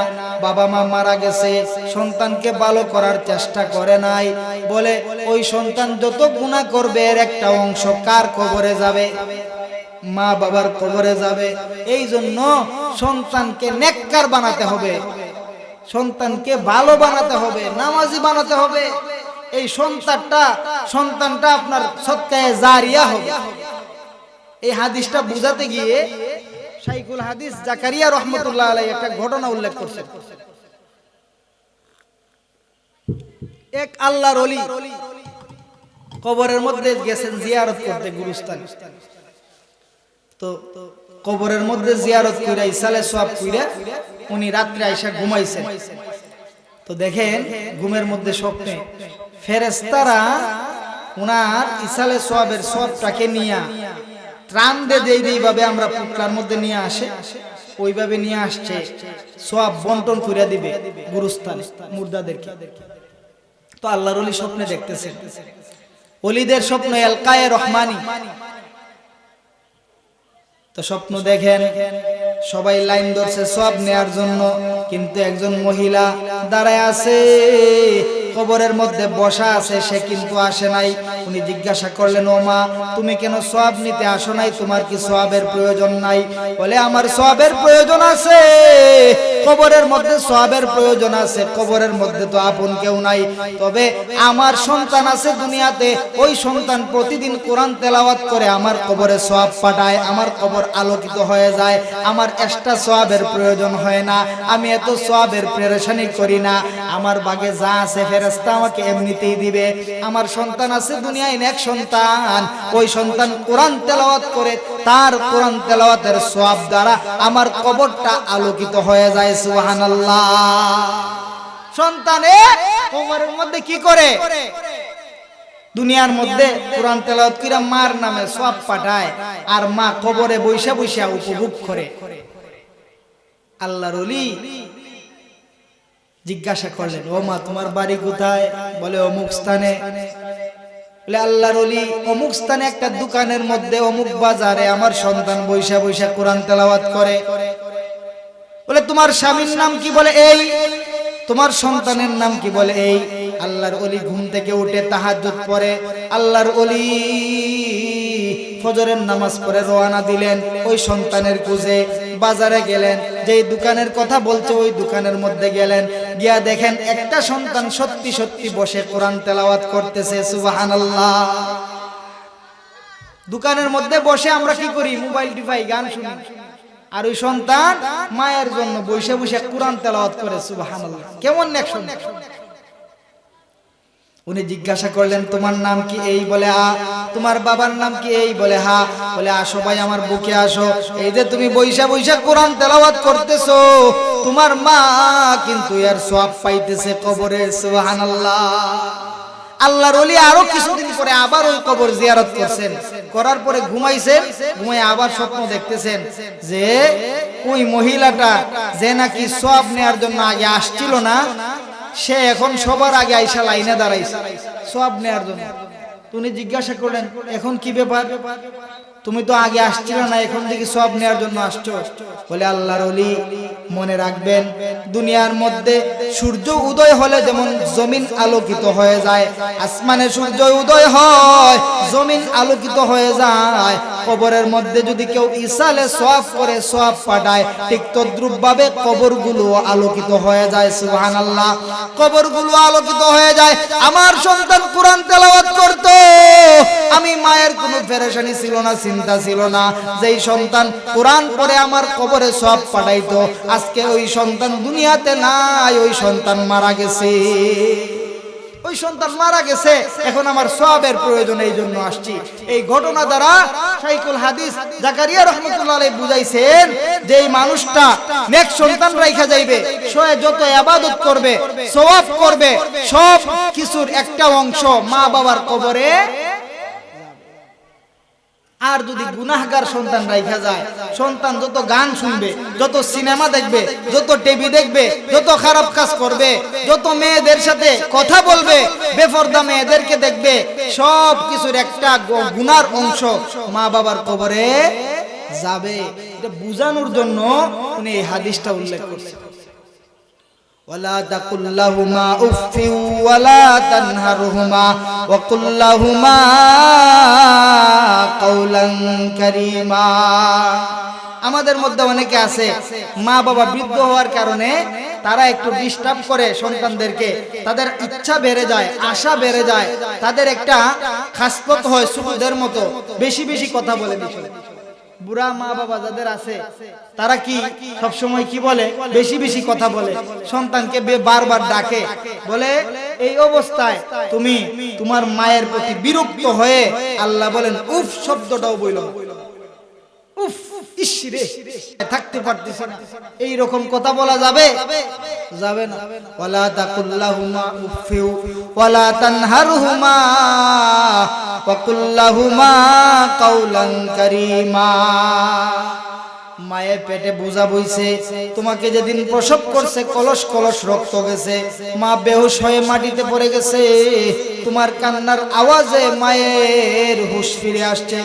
Speaker 1: বাবা মা মারা গেছে, সন্তানকে ভালো করার চেষ্টা করে নাই, বলে ওই সন্তান যত গুনাহ করবে এর একটা অংশ কার কবরে যাবে? মা বাবার কবরে যাবে। এই জন্য সন্তানকে নেককার বানাতে হবে, সন্তানকে ভালো বানাতে হবে, নামাজি বানাতে হবে। এই সন্তানটা আপনার সদকায়ে জারিয়া হবে। এই হাদিসটা বুঝাতে গিয়ে শাইখুল হাদিস জাকারিয়া রহমাতুল্লাহ আলাইহি একটা ঘটনা উল্লেখ করছেন। এক আল্লাহর ওলি কবরের মধ্যে গেছেন জিয়ারত করতে গুরুস্থান, তো কবরের মধ্যে জিয়ারত কইরা ইসালে সওয়াব কইরা উনি রাত্রে আইসা ঘুমাইছেন। তো দেখেন ঘুমের মধ্যে স্বপ্নে ফেরেশতারা উনার ইসালে সওয়াবের সওয়াবটাকে নিয়ে ত্রাণ এইভাবে আমরা পুটলার মধ্যে নিয়ে আসে, ওইভাবে নিয়ে আসছে, সওয়াব বন্টন করে দিবে গুরুস্থানে মুর্দাদেরকে। তো আল্লাহর ওলি স্বপ্নে দেখতেছেন, ওলিদের স্বপ্ন এলকায়ে রহমানি। তো স্বপ্ন দেখেন সবাই লাইন ধরছে সওয়াব নেয়ার জন্য, কিন্তু একজন মহিলা দাঁড়ায় আছে, কবরের মধ্যে বসা আছে, সে কিন্তু আসে নাই। উনি জিজ্ঞাসা করলেন, ও মা, তুমি কেন সওয়াব নিতে আসো নাই? তোমার কি সওয়াবের প্রয়োজন নাই? বলে, আমার সওয়াবের প্রয়োজন আছে, কবরের মধ্যে সওয়াবের প্রয়োজন আছে, কবরের মধ্যে তো আপন কেউ নাই, তবে আমার সন্তান আছে দুনিয়াতে, ওই সন্তান প্রতিদিন কোরআন তেলাওয়াত করে আমার কবরে সওয়াব পাঠায়, আমার কবর আলোকিত হয়ে যায়, আমার এক্সট্রা সওয়াবের প্রয়োজন হয় না, আমি এত সওয়াবের পেরেশানি করি না, আমার ভাগে যা আছে ফেরেশতা আমাকে এমনিতেই দিবে। আমার সন্তান আছে দুনিয়ায় নেক সন্তান, ওই সন্তান কোরআন তেলাওয়াত করে, তার কোরআন তেলাওয়াতের সওয়াব দ্বারা আমার কবরটা আলোকিত হয়ে যায়। সুবহানাল্লাহ। সন্তানে কবরের মধ্যে কি করে? দুনিয়ার মধ্যে কোরআন তেলাওয়াত করে মার নামে সওয়াব পাঠায়, আর মা কবরে বইসা বইসা উপভোগ করে। আল্লাহর ওলি জিজ্ঞাসা করলেন, ও মা, তোমার বাড়ি কোথায়? বলে, অমুক স্থানে। বলে, আল্লাহর ওলি, অমুক স্থানে একটা দোকানের মধ্যে অমুক বাজারে আমার সন্তান বইসা বইসা কোরআন তেলাওয়াত করে। বলে, তোমার স্বামীর নাম কি? বলে, এই। তোমার সন্তানের নাম কি? বলে, এই। আল্লাহর ওলি ঘুম থেকে উঠে তাহাজ্জুদ পড়ে, আল্লাহর ওলি ফজরের নামাজ পড়ে রওনা দিলেন ওই সন্তানের খুঁজে। বাজারে গেলেন, যেই দোকানের কথা বলছে ওই দোকানের মধ্যে গেলেন, গিয়া দেখেন একটা সন্তান সত্যি সত্যি বসে কোরআন তেলাওয়াত করতেছে। সুবহানাল্লাহ। দোকানের মধ্যে বসে আমরা কি করি? মোবাইল টিপাই, গান শুনি, আর ওই সন্তান মায়ের জন্য বসে বসে কোরআন তেলাওয়াত করে। সুবহানাল্লাহ। কেমন নেক সন্তান। উনি জিজ্ঞাসা করলেন, তোমার নাম কি? এই। বলে, আ। তোমার বাবার নাম কি? এই। বলে, হা। বলে, আসো ভাই, আমার বুকে আসো। এই যে তুমি বইসা বইসা কোরআন তেলাওয়াত করতেছো, তোমার মা কিন্তু এর সওয়াব পাইতেছে কবরে। সুবহানাল্লাহ। আল্লাহর ওলি আরো কিছুদিন পরে আবার ওই কবর জিয়ারত করছেন, করার পরে ঘুমাইছেন, ঘুমায় আবার স্বপ্ন দেখতেছেন যে ওই মহিলাটা যে নাকি সওয়াব নেয়ার জন্য আগে আসছিল না, সে এখন সবার আগে আইসা লাইনে দাঁড়াইছে সওয়াব নেয়ার জন্য। তুমি জিজ্ঞাসা করলেন, এখন কি ব্যাপার? তুমি তো আগে আসছিল না, এখন দেখি সওয়াব নেয়ার জন্য আসছো। বলে, আল্লাহর ওলি, মনে রাখবেন, দুনিয়ার মধ্যে সূর্য উদয় হলে যেমন জমিন আলোকিত হয়ে যায়, আসমানে সূর্য উদয় হয়, জমিন আলোকিত হয়ে যায়, কবরের মধ্যে যদি কেউ ইসালে সওয়াব করে সওয়াব পাঠায়, ঠিক তদ্রূপ ভাবে কবরগুলো আলোকিত হয়ে যায়। সুবহানাল্লাহ। কবরগুলো আলোকিত হয়ে যায়। আমার সন্তান কোরআন তেলাওয়াত করত, আমি মায়ের কোনো পেরেশানি ছিল না, চিন্তা ছিল না। যেই সন্তান কোরআন পড়ে আমার কবরে সওয়াব পাঠাইতো, আজকে ওই সন্তান দুনিয়াতে নাই, ওই সন্তান মারা গেছে। ওই সন্তান মারা গেছে, এখন আমার সওয়াবের প্রয়োজন, এই জন্য আসছি। এই ঘটনা দ্বারা শাইখুল হাদিস জাকারিয়া রাহমাতুল্লাহ আলাইহি বুঝাইছেন যে এই মানুষটা নেক সন্তান রাইখা যাইবে, সে যত ইবাদত করবে, সওয়াব করবে, সব কিছুর একটা অংশ মা বাবার কবরে। আর যদি গুনাহগার সন্তান রাইখা যায়, সন্তান যত গান শুনবে, যত সিনেমা দেখবে, যত টিভি দেখবে, যত খারাপ কাজ করবে, যত মেয়েদের সাথে কথা বলবে, বেপরদা মেয়েদেরকে দেখবে, সব কিছুর একটা গুনার অংশ মা বাবার কবরে যাবে। এটা বুঝানোর জন্য উনি এই হাদিসটা উল্লেখ করেছেন। ولا تقل لهما اف ولا تنهرهما وقل لهما قولا كريما। আমাদের মধ্যে অনেকে আছে মা বাবা বৃদ্ধ হওয়ার কারণে তারা একটু ডিস্টার্ব করে সন্তানদেরকে, তাদের ইচ্ছা বেড়ে যায়, আশা বেড়ে যায়, তাদের একটা খাসলত হয় ছোটদের মতো, বেশি বেশি কথা বলে দিচ্ছে। বুড়া মা বাবা যাদের আছে তারা কি সব সময় কি বলে, বেশি বেশি কথা বলে, সন্তানকে বারবার ডাকে, বলে এই অবস্থায় তুমি তোমার মায়ের প্রতি বিরক্ত হয়ে আল্লাহ বলেন উফ শব্দটাও বইল, উফ ইস রে থাকতে পারতেছি না, এই রকম কথা বলা যাবে? যাবে না। ওয়ালা তাকুল্লাহুমা উফিউ ওয়ালা তানহারহুমা ওয়া কুল্লাহুমা কাওলান কারীমা। মায়ের পেটে বোঝা বইছে, তোমাকে যেদিন প্রসব করছে কলস কলস রক্ত গেছে, মা বেহুশ হয়ে মাটিতে পড়ে গেছে, তোমার কান্নার আওয়াজে মায়ের হুঁশ ফিরে আসছে।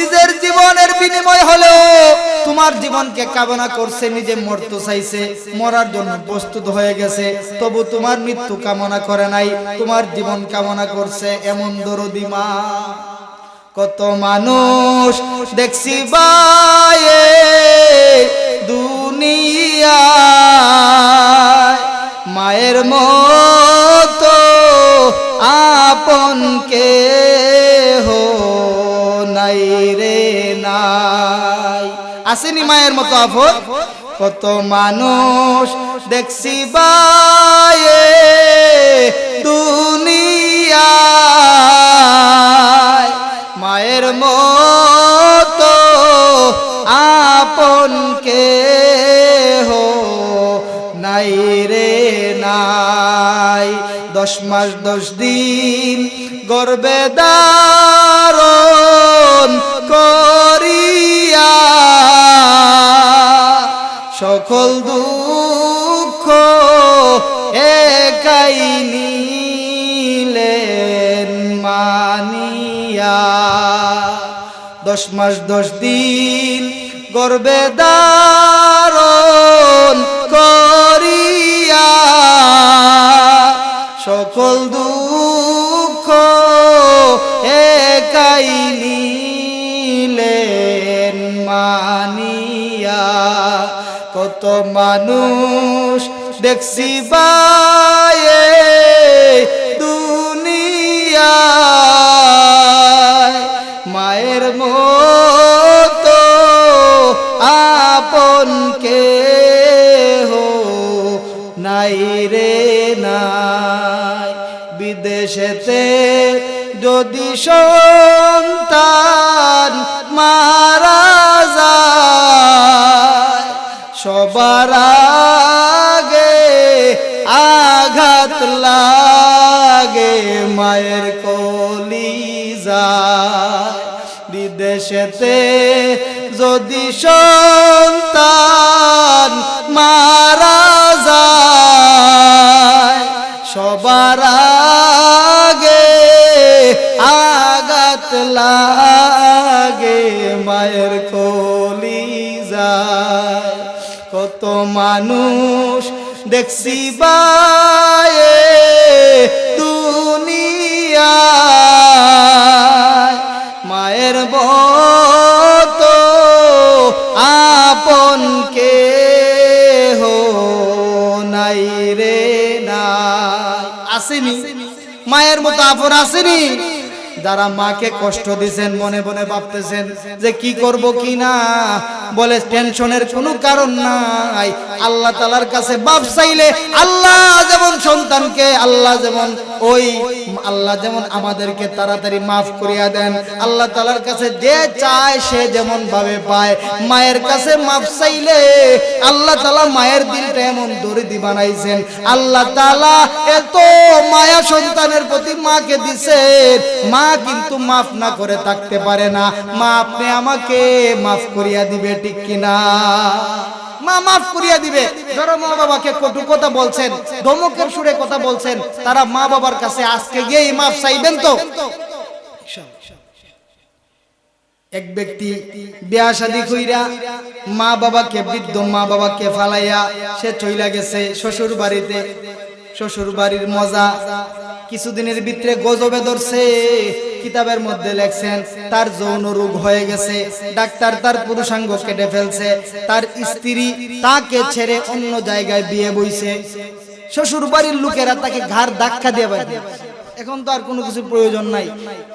Speaker 1: নিজের জীবনের বিনিময় হলেও তোমার জীবনকে কামনা করছে, নিজে মরতে চাইছে, মরার জন্য প্রস্তুত হয়ে গেছে, তবু তোমার মৃত্যু কামনা করে নাই, তোমার জীবন কামনা করছে। এমন দরদি মা। কত মানুষ দেখছি বায়ে দুনিয়ায়, মায়ের মতো আপন কেহ নাই রে নাই। আসেনি মায়ের মতো আপন? কত মানুষ দেখছি বায়ে দুনিয়ায়, মায়ের মতো আপন কেহ নাই রে নাই। 10 মাস 10 দিন গর্ভে ধারণ করিয়া সকল দুঃখ একাই নিলেন মানিয়া। 10 মাস 10 দিন গর্ভে ধারণ করিয়া সকল দুঃখ একাই নিলেন মানিয়া। কত মানুষ দেখছি বায়ে দুনিয়ায়, মায়ের মতো আপন কেহ নাই রে নাই। বিদেশেতে যদি সন্তান মারা যায়, সবার আগে আঘাত লাগে মায়ের কলিজায়। বিদেশেতে যদি সন্তান মারা যায়, সবার আগে আঘাত লাগে মায়ের কলিজায়। কত মানুষ দেখছি বায়ে দুনিয়ায়, মায়ের মতো আপন কেহ নাই রে নাই। আসেনি মায়ের মতো আপন? আসেনি? যারা মাকে কষ্ট দিয়েছেন মনে মনে ভাবতেছেন যে কি করব কি না, বলে টেনশনের কোনো কারণ নাই। আল্লাহ তাআলার কাছে বাপ চাইলে আল্লাহ যেমন সন্তানকে আল্লাহ যেমন আমাদেরকে তাড়াতাড়ি মাফ করিয়া দেন, আল্লাহ তাআলার কাছে যে চায় সে যেমন ভাবে পায়। মায়ের কাছে মাফ চাইলে আল্লাহ তাআলা মায়ের দিলটা এমন দরদি বানাইছেন। আল্লাহ তাআলা এত মায়া সন্তানের প্রতি মাকে দিছেন, মা কিন্তু মাফ না করে থাকতে পারে না। মা আপনি আমাকে মাফ করিয়া দিবে, ঠিক কিনা? মা মাফ করিয়া দিবে। যারা মা বাবাকে কটু কথা বলছেন, ধমকের সুরে কথা বলছেন, তারা মা বাবার কাছে আজকে গিয়ে মাফ চাইবেন তো? এক ব্যক্তি বিয়া শাদী কইরা মা বাবাকে, বৃদ্ধ মা বাবাকে ফালাইয়া সে চইলা গেছে শ্বশুর বাড়িতে। শ্বশুর বাড়ির মজা কিছুদিনের ভিতরে গজবে ধরছে। কিতাবের মধ্যে লেখছেন তার যৌন রোগ হয়ে গেছে, ডাক্তার তার পুরুষাঙ্গ কেটে ফেলছে, তার স্ত্রী তাকে ছেড়ে অন্য জায়গায় বিয়ে বইছে। শ্বশুর বাড়ির লোকেরা তাকে ঘাড় ধাক্কা দিয়ে বাইরে এখন তো আর কোনো কিছু প্রয়োজন নাই।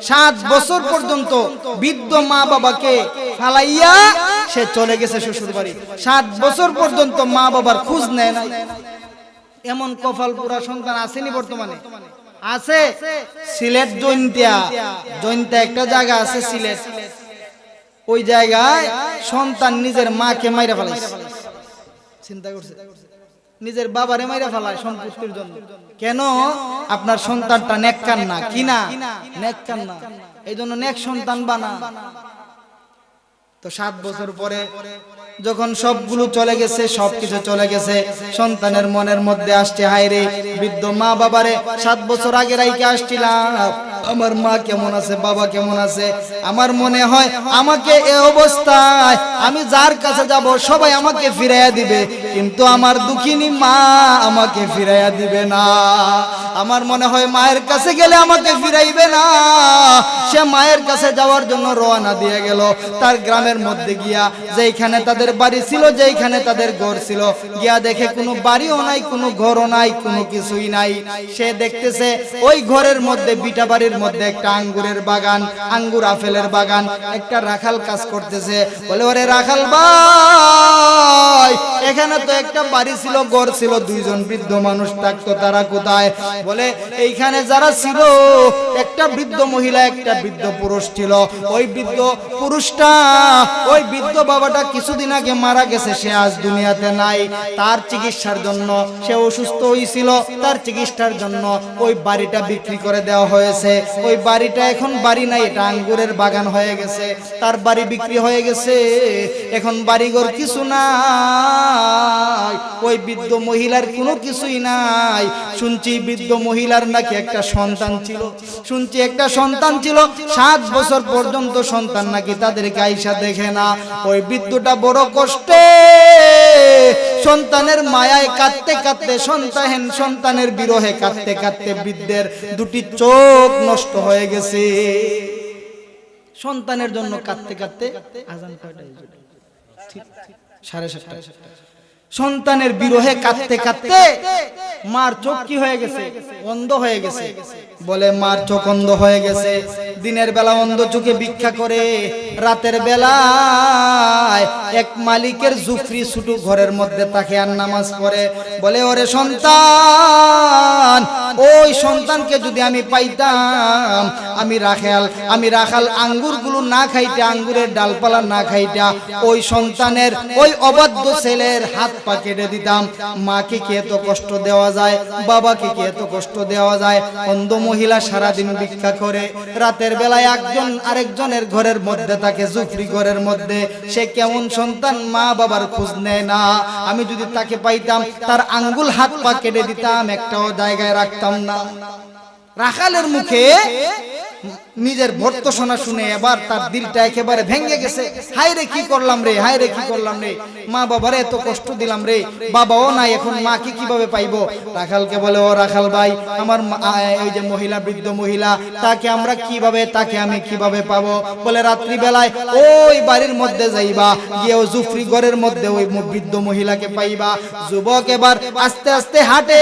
Speaker 1: 7 বছর পর্যন্ত বৃদ্ধ মা বাবাকে ফালাইয়া সে চলে গেছে শ্বশুর বাড়ি। 7 বছর পর্যন্ত মা বাবার খোঁজ নেয় নাই। এমন কপাল পুরা সন্তান আসেনি বর্তমানে? আছে। সিলেট জৈন্তা একটা জায়গা আছে সিলেট, ওই জায়গায় সন্তান নিজের মাকে মাইরা ফেলাইছে। চিন্তা করছে, নিজের বাবারে মাইরা ফেলায় সম্পত্তির জন্য। কেন? আপনার সন্তানটা নেককার না, কি না? নেককার না, এই জন্য নেক সন্তান বানা। তো 7 বছর পরে যখন সবগুলো চলে গেছে, সবকিছু চলে গেছে, সন্তানের মনের মধ্যে আসছে, হায় রে বৃদ্ধ মা বাবারে 7 বছর আগে রাইকে আসছিলাম, আমার মা কেমন আছে, বাবা কেমন আছে। আমার মনে হয় আমাকে এই অবস্থায় আমি যার কাছে যাব সবাই আমাকে ফিরাইয়া দিবে, কিন্তু আমার দুঃখিনী মা আমাকে ফিরাইয়া দিবে না। আমার মনে হয় মায়ের কাছে গেলে আমাকে ফিরাইবে না। সে মায়ের কাছে যাওয়ার জন্য রওনা দিয়ে গেল। তার গ্রামের মধ্যে গিয়া, যেখানে তাদের বাড়ি ছিল, যেখানে তাদের ঘর ছিল, গিয়া দেখে কোনো বাড়িও নাই, কোনো ঘরও নাই, কোনো কিছুই নাই। সে দেখতেছে ওই ঘরের মধ্যে, বিটা বাড়ির মধ্যে একটা আঙ্গুরের বাগান, আঙ্গুর আপেলের বাগান। একটা রাখাল কাজ করতেছে। বলে, ওরে রাখাল ভাই, এখানে তো একটা বাড়ি ছিল, ঘর ছিল, 2 জন বৃদ্ধ মানুষ থাকতো, তারা কোথায়? বলে, এইখানে যারা ছিল, একটা বৃদ্ধ মহিলা, একটা বৃদ্ধ পুরুষ ছিল। ওই বৃদ্ধ পুরুষটা, ওই বৃদ্ধ বাবাটা কিছুদিন আগে মারা গেছে, সে আজ দুনিয়াতে নাই। তার চিকিৎসার জন্য, সে অসুস্থ হয়েছিল, তার চিকিৎসার জন্য ওই বাড়িটা বিক্রি করে দেওয়া হয়েছে। ওই বাড়িটা এখন বাড়ি নাই, এটা আঙ্গুরের বাগান হয়ে গেছে। তার বাড়ি বিক্রি হয়ে গেছে, এখন বাড়িঘর কিছু নাই। ওই বৃদ্ধ মহিলার কোনো কিছুই নাই। শুনছি বৃদ্ধ মহিলার নাকি একটা সন্তান ছিল, শুনছি একটা সন্তান ছিল। 7 বছর পর্যন্ত সন্তান নাকি তাদেরকে আইসা দেখে না। ওই বৃদ্ধটা বড় কষ্টে, সন্তানের মায়ায় কাঁদতে কাঁদতে, সন্তানের বিরহে কাঁদতে কাঁদতে বৃদ্ধের 2টি চোখ নষ্ট হয়ে গেছে। সন্তানের জন্য কাঁদতে কাঁদতে, আজান কয়টায়? 7:30। সন্তানের বিরহে কাঁদতে কাঁদতে মার চোখ কি হয়ে গেছে? অন্ধ হয়ে গেছে। বলে, মার চোখ অন্ধ হয়ে গেছে। দিনের বেলা অন্ধ চোখে ভিক্ষা করে, রাতের বেলায় এক মালিকের জুফরি ছোট ঘরের মধ্যে তাকে আর নামাজ পড়ে। বলে, ওরে সন্তান, ওই সন্তানকে যদি আমি পাইতাম, আমি রাখাল আঙ্গুরগুলো না খাইতে, আঙ্গুরের ডালপালা না খাইতা, ওই সন্তানের, ওই অবাধ্য ছেলের হাত পা কেটে দিতাম। মাকে কি এত কষ্ট দেওয়া যায়? বাবাকে কি এত কষ্ট দেওয়া যায়? অন্ধ মহিলা সারাদিন ভিক্ষা করে, রাতের বেলায় একজন আরেকজনের ঘরের মধ্যে থাকে, জুফরি ঘরের মধ্যে। সে কেমন সন্তান, মা বাবার খোঁজ নেয় না। আমি যদি তাকে পাইতাম, তার আঙ্গুল হাত পা কেটে দিতাম, একটাও জায়গায় রাখতাম না। রাখালের মুখে নিজের ভর্ৎসনা শুনে এবার তার দিলটা একেবারে ভেঙে গেছে। হায় রে কি করলাম রে, হায় রে কি করলাম রে, মা বাবারে এত কষ্ট দিলাম রে, বাবাও নাই, এখন মাকে কিভাবে পাইবো? রাখালকে বলে, ও রাখাল ভাই, আমার ওই যে মহিলা, বৃদ্ধ মহিলা, তাকে আমি কিভাবে পাবো? বলে, রাত্রি বেলায় ওই বাড়ির মধ্যে যাইবা, গিয়ে জুফরি ঘরের মধ্যে ওই বৃদ্ধ মহিলাকে পাইবা। যুবক এবার আস্তে আস্তে হাঁটে,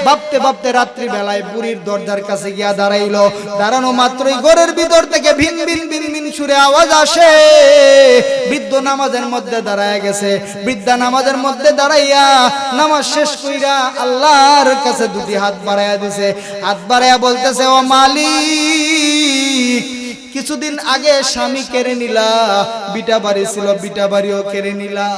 Speaker 1: ভাবতে ভাবতে রাত্রি বেলায় বুড়ির দরজার কাছে গিয়া দাঁড়াইলো। দাঁড়ানো মাত্রই ঘরের ভিতর থেকে ভিন ভিন ভিন ভিন সুরে আওয়াজ আসে। বৃদ্ধ নামাজের মধ্যে দাঁড়ায় গেছে। বৃদ্ধা নামাজের মধ্যে দাঁড়াইয়া নামাজ শেষ কইরা আল্লাহর কাছে 2টি হাত বাড়াইয়া দিছে। হাত বাড়াইয়া বলতেছে, ও মালিক, কিছুদিন আগে স্বামী কেড়ে নিলা, বিটা বাড়ি ছিল, বিটা বাড়িও কেড়ে নিলা,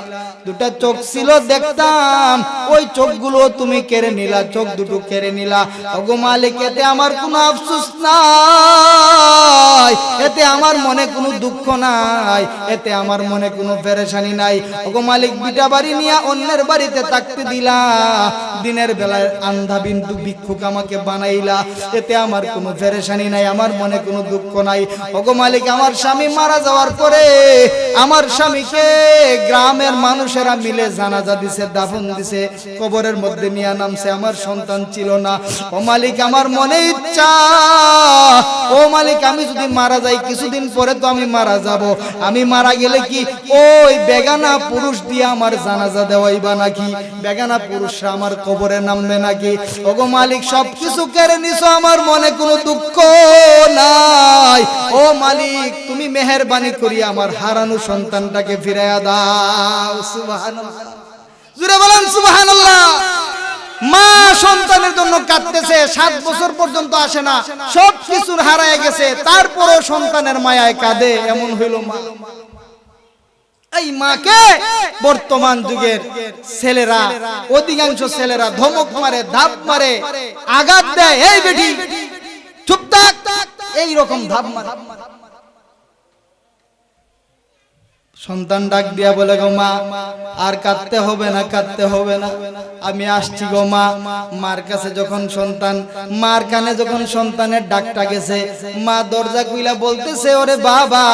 Speaker 1: 2টা চোখ ছিল দেখতাম, ওই চোখগুলো তুমি কেড়ে নিলা, চোখ 2টো কেড়ে নিলা। ওগো মালিক, এতে আমার কোনো আফসোস নাই, এতে আমার মনে কোনো দুঃখ নাই, এতে আমার মনে কোনো পেরেশানি নাই। ওগো মালিক, বিটা বাড়ি নিয়ে অন্যের বাড়িতে থাকতে দিলা, দিনের বেলায় আন্ধা বিন্দু ভিক্ষুক আমাকে বানাইলা, এতে আমার কোনো পেরেশানি নাই, আমার মনে কোনো দুঃখ নাই। ওগো মালিক, আমার স্বামী মারা যাওয়ার পরে আমার স্বামীকে গ্রামের মানুষেরা মিলে জানাজা দিছে, দাফন দিছে, কবরের মধ্যে নিয়ে নামছে, আমার সন্তান ছিল না। ও মালিক, আমার মনে ইচ্ছা, ও মালিক, আমি যদি মারা যাই, কিছু কিছুদিন পরে তো আমি মারা যাব, আমি মারা গেলে কি ওই বেগানা পুরুষ দিয়ে আমার জানাজা দেওয়াইবা নাকি? বেগানা পুরুষরা আমার কবরে নামবে নাকি? ওগো মালিক, সবকিছু কেড়ে নিছো, আমার মনে কোনো দুঃখ নাই। ও মালিক, তুমি মেহেরবানি করি আমার হারানো সন্তানটাকে ফিরাইয়া দাও। সুবহানাল্লাহ, জোরে বলেন সুবহানাল্লাহ। মা সন্তানের জন্য কাঁদতেছে, 7 বছর পর্যন্ত আসে না, সব কিছু হারায় গেছে, তারপরও সন্তানের মায়ায় কাঁদে। এমন হইল মা। এই মাকে বর্তমান যুগের ছেলেরা, অধিকাংশ ছেলেরা ধমক মারে, ধাপ মারে, আঘাত দেয়। এই বেটি চুপ থাক, এই রকম ধাপ মারে। সন্তান ডাক দিয়া বলে, গো মা আর কাঁদতে হবে না, কাঁদতে হবে না, আমি আসছি গো মা। মার কাছে যখন সন্তান, মার কানে যখন সন্তানের ডাকটা গেছে, মা দরজা খুইলা বলতেছে, ওরে বাবা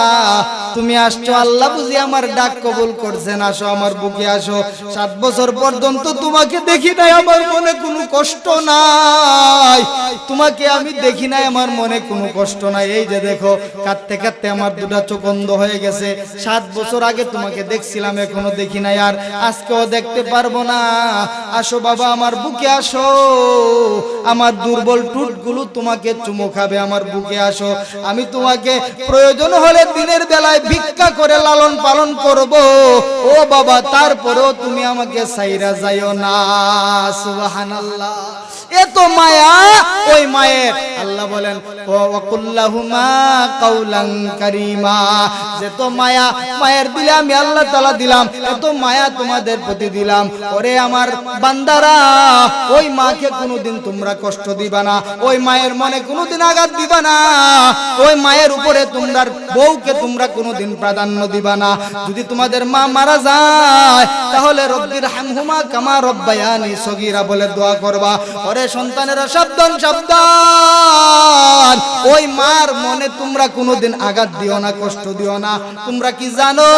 Speaker 1: তুমি আসছো, আল্লাহ বুঝি আমার ডাক কবুল করছেন, আসো আমার বুকে আসো। 7 বছর পর্যন্ত তোমাকে দেখি নাই, আমার মনে কোনো কষ্ট নাই, তোমাকে আমি দেখি নাই, আমার মনে কোনো কষ্ট নাই। এই যে দেখো, কাঁদতে কাঁদতে আমার দুটা চোখ অন্ধ হয়ে গেছে। 7 বছর আগে তোমাকে দেখছিলাম, এখনো দেখি নাই, আর আজকেও দেখতে পারবো না। আসো বাবা, আমার বুকে আসো, আমার দুর্বল টুটগুলো তোমাকে চুমো খাবে, আমার বুকে আসো। আমি তোমাকে প্রয়োজন হলে দিনের বেলায় ভিক্ষা করে লালন পালন করব। ও বাবা, তারপরেও তুমি আমাকে সাইরা যাইও না। সুবহানাল্লাহ, এত মায়া ওই মায়ের। আল্লাহ বলেন, ওয়াকুল্লাহুমা কাউলান কারীমা, যে তো মায়া মায়ের দিলে আমি আল্লাহ তাআলা দিলাম, এত মায়া তোমাদের প্রতি দিলাম। ওরে আমার বান্দারা, ওই মাকে কোনোদিন তোমরা কষ্ট দিবা না, ওই মায়ের মনে কোনোদিন আঘাত দিবা না, ওই মায়ের উপরে তোমরা বউকে তোমরা কোনোদিন প্রাধান্য দিবা না। যদি তোমাদের মা মারা যায়, তাহলে রব্বির হামহুমা কামা রব্বায়ানি সগীরা বলে দোয়া করবা। ওরে সন্তানেরা, সাবধান সাবধান, ওই মার মনে তোমরা কোনোদিন আঘাত দিও না, কষ্ট দিও না। তোমরা কি জানো,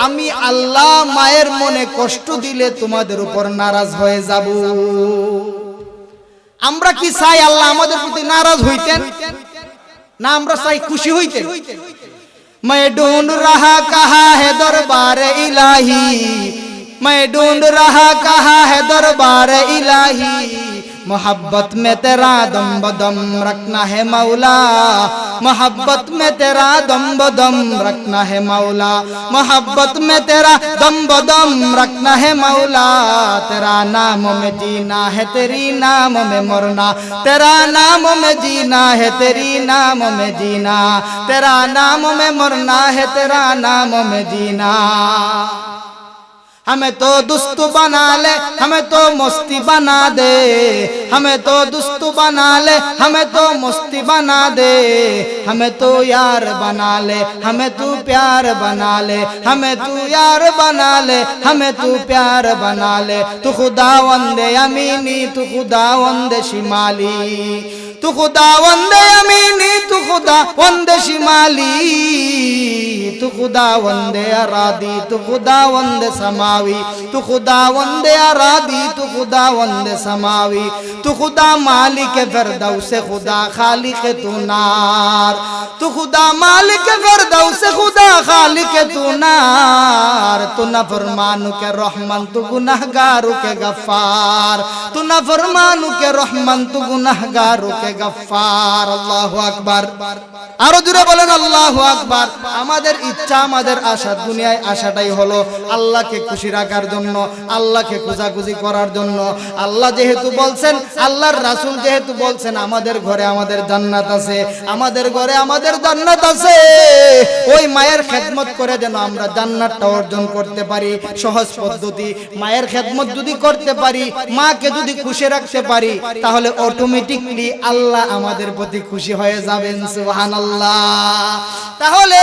Speaker 1: আমি আল্লাহ মায়ের মনে কষ্ট দিলে তোমাদের উপর নারাজ হয়ে যাব। আমরা কি চাই আল্লাহ আমাদের প্রতি নারাজ হইতেন? না, আমরা চাই খুশি হইতেন। मैं ढूंढ रहा कहा है दरबार इलाही, मैं ढूंढ रहा कहा है दरबार इलाही, मोहब्बत में तेरा दम बदम रखना है मौला, मोहब्बत में तेरा दम बदम रखना है मौला, मोहब्बत में तेरा दम बदम रखना है मौला, तेरा नाम में जीना है, तेरी नाम में मरना, तेरा नाम में जीना है, तेरी नाम में जीना, तेरा नाम में मरना है, तेरा नाम में जीना। हमें तो दोस्त बना ले, हमें तो मस्ती बना दे, हमें तो दोस्त बना ले, हमें तो मस्ती बना दे, हमें तो यार बना ले, हमें तू प्यार बना ले, हमें तू यार बना ले, हमें तू प्यार बना ले। तू खुदावंदे अमीनी, तू खुदावंदे शिमाली, तू खुदावंदे अमीनी, तू खुदावंदे शिमाली, तू खुदावंदे अरादी, तू खुदावंदे समावी, तू खुदावंदे अरादी, तू खुदावंदे समावी, तू खुदा मालिक फिरदौस, खुदा खालिक तू नार, तू खुदा मालिक फिरदौस, खुदा खालिक तू नार, तू नाफरमानों के रहमान, तू गुनाहगारों के गफ्फार, तू नाफरमानों के रहमान, तू गुनाहगारों के गफ्फार। আল্লাহু আকবার, আরো জোরে বলেন আল্লাহু আকবার। আমাদের ইচ্ছা, আমাদের আশা, দুনিয়ায় আশাটাই হলো আল্লাহকে খুশি রাখার জন্য, আল্লাহকে খোঁজাখুঁজি করার জন্য। আল্লাহ যেহেতু বলছেন, আল্লাহর রাসূল যেহেতু বলছেন, আমাদের ঘরে আমাদের জান্নাত আছে, আমাদের ঘরে আমাদের জান্নাত আছে, ওই মায়ের খেদমত করে যেন আমরা জান্নাতটা অর্জন করতে পারি। সহজ পদ্ধতি, মায়ের খেদমত যদি করতে পারি, মাকে যদি খুশি রাখতে পারি, তাহলে অটোমেটিকলি আল্লাহ আমাদের প্রতি খুশি হয়ে যাবেন। সুবহানাল্লাহ। তাহলে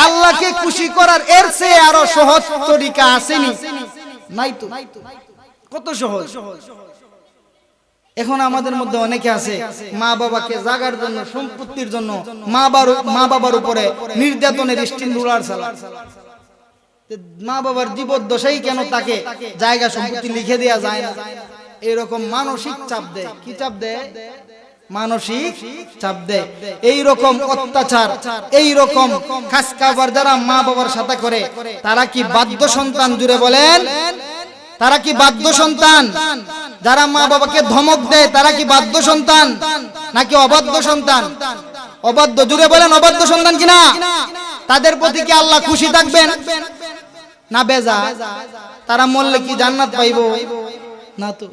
Speaker 1: আল্লাহকে খুশি করার এর চেয়ে আরো সহজ তরিকা আসেনি? নাই তো। কত সহজ। এখন আমাদের মধ্যে অনেকে আছে, মা বাবাকে জাগার জন্য, সম্পত্তির জন্য মা বাবার উপরে নির্যাতনের স্টিম রুলার চালায়। মা বাবার জীবদ্দশাই কেন তাকে জায়গা সম্পত্তি লিখে দেয়া যায় না? এরকম মানসিক চাপ দেয়। কি চাপ দেয়? মানসিক চাপ দেয়। এই রকম অত্যাচার, এই রকম খাসকাবার যারা মা বাবার সাথে করে, তারা কি বাধ্য সন্তান? জুড়ে বলেন, তারা কি বাধ্য সন্তান? যারা মা বাবাকে ধমক দেয়, তারা কি বাধ্য সন্তান নাকি অবাধ্য সন্তান? অবাধ্য। জুড়ে বলেন, অবাধ্য সন্তান কিনা? তাদের প্রতি কি আল্লাহ খুশি থাকবেন না বেজা? তারা মরলে কি জান্নাত পাইব? না তো।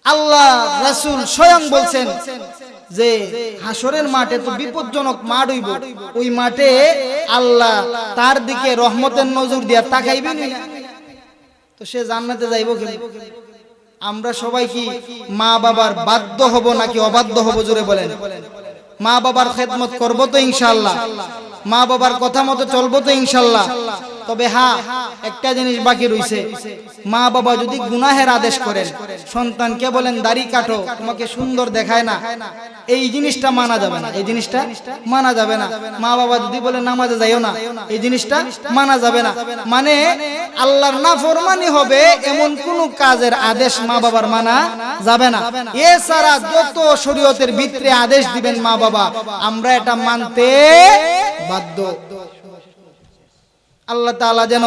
Speaker 1: আল্লাহ রাসূল স্বয়ং বলছেন যে হাসরের মাঠে তো বিপজ্জনক মাঠ হইব, ওই মাঠে আল্লাহ তার দিকে রহমতের নজর দিয়া তাকাইবেন না, তো সে জান্নাতে যাইব কেন? আমরা সবাই কি মা বাবার বাধ্য হব নাকি অবাধ্য হব? জোরে বলেন। মা বাবার খেদমত করব তো ইনশাআল্লাহ, মা বাবার কথা মতো চলবো তো ইনশাআল্লাহ। তবে হ্যাঁ, একটা জিনিস বাকি রইছে, মা বাবা যদি গুনাহের আদেশ করেন, সন্তানকে বলেন দাড়ি কাটো, তোমাকে সুন্দর দেখায় না, এই জিনিসটা মানা যাবে না, এই জিনিসটা মানা যাবে না। মা বাবা যদি বলে নামাজে যাইও না, এই জিনিসটা মানা যাবে না। মানে আল্লাহর নাফরমানি হবে এমন কোন কাজের আদেশ মা বাবার মানা যাবে না। এছাড়া যত শরীয়তের ভিতরে আদেশ দিবেন মা বাবা, আমরা এটা মানতে বাধ্য। আল্লাহ তাআলা যেন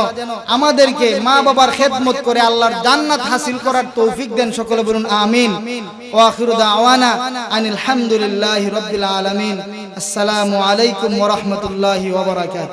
Speaker 1: আমাদেরকে মা বাবার খেদমত করে আল্লাহর জান্নাত হাসিল করার তৌফিক দেন। সকলে বলুন আমিন। ওয়া আখিরু দাওয়ানা আনিল হামদুলিল্লাহি রাব্বিল আলামিন। আসসালামু আলাইকুম ওয়া রাহমাতুল্লাহি ওয়া বারাকাতুহু।